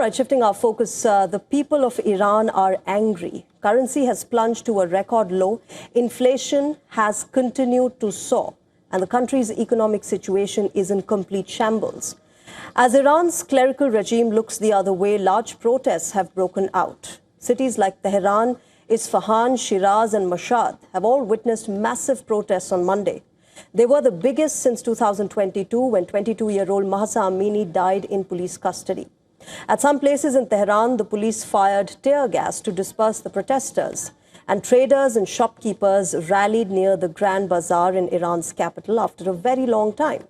All right, shifting our focus, the people of Iran are angry. Currency has plunged to a record low. Inflation has continued to soar, and the country's economic situation is in complete shambles. As Iran's clerical regime looks the other way, large protests have broken out. Cities like Tehran, Isfahan, Shiraz and Mashhad have all witnessed massive protests on Monday. They were the biggest since 2022, when 22-year-old Mahsa Amini died in police custody. At some places in Tehran, the police fired tear gas to disperse the protesters, and traders and shopkeepers rallied near the Grand Bazaar in Iran's capital after a very long time.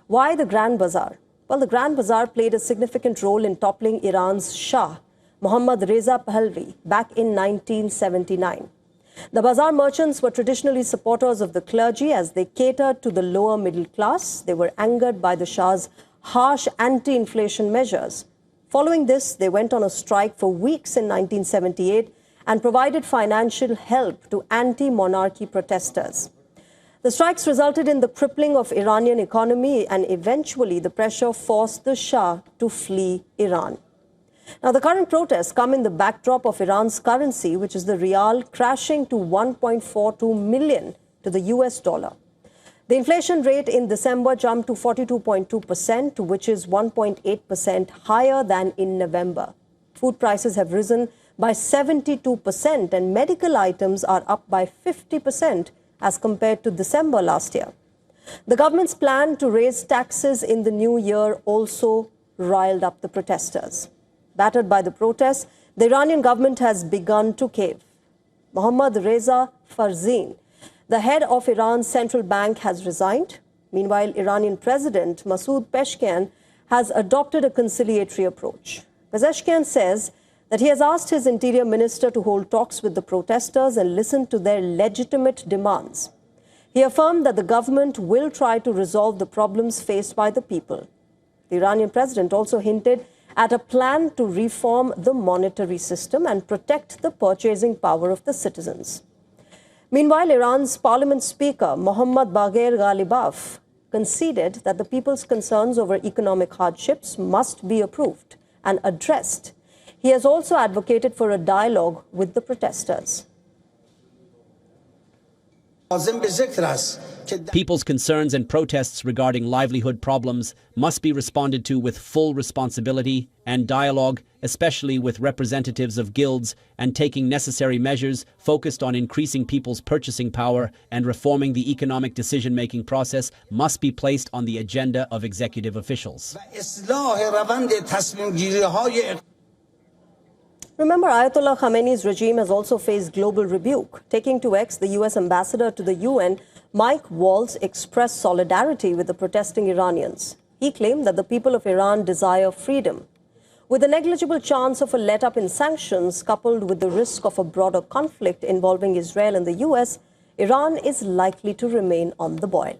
Why the Grand Bazaar? Well, the Grand Bazaar played a significant role in toppling Iran's Shah, Mohammad Reza Pahlavi, back in 1979. The bazaar merchants were traditionally supporters of the clergy as they catered to the lower middle class. They were angered by the Shah's harsh anti-inflation measures. Following this, they went on a strike for weeks in 1978 and provided financial help to anti-monarchy protesters. The strikes resulted in the crippling of Iranian economy, and eventually the pressure forced the Shah to flee Iran. Now, the current protests come in the backdrop of Iran's currency, which is the Rial, crashing to 1.42 million to the US dollar. The inflation rate in December jumped to 42.2%, which is 1.8% higher than in November. Food prices have risen by 72%, and medical items are up by 50% as compared to December last year. The government's plan to raise taxes in the new year also riled up the protesters. Battered by the protests, the Iranian government has begun to cave. Mohammad Reza Pahlavi, the head of Iran's central bank, has resigned. Meanwhile, Iranian President Masoud Pezeshkian has adopted a conciliatory approach. Pezeshkian says that he has asked his interior minister to hold talks with the protesters and listen to their legitimate demands. He affirmed that the government will try to resolve the problems faced by the people. The Iranian president also hinted at a plan to reform the monetary system and protect the purchasing power of the citizens. Meanwhile, Iran's parliament speaker, Mohammad Bagher Ghalibaf, conceded that the people's concerns over economic hardships must be approved and addressed. He has also advocated for a dialogue with the protesters. People's concerns and protests regarding livelihood problems must be responded to with full responsibility and dialogue, especially with representatives of guilds, and taking necessary measures focused on increasing people's purchasing power and reforming the economic decision-making process must be placed on the agenda of executive officials. Remember, Ayatollah Khamenei's regime has also faced global rebuke. Taking to X, the U.S. ambassador to the UN, Mike Waltz, expressed solidarity with the protesting Iranians. He claimed that the people of Iran desire freedom. With a negligible chance of a let-up in sanctions, coupled with the risk of a broader conflict involving Israel and the U.S., Iran is likely to remain on the boil.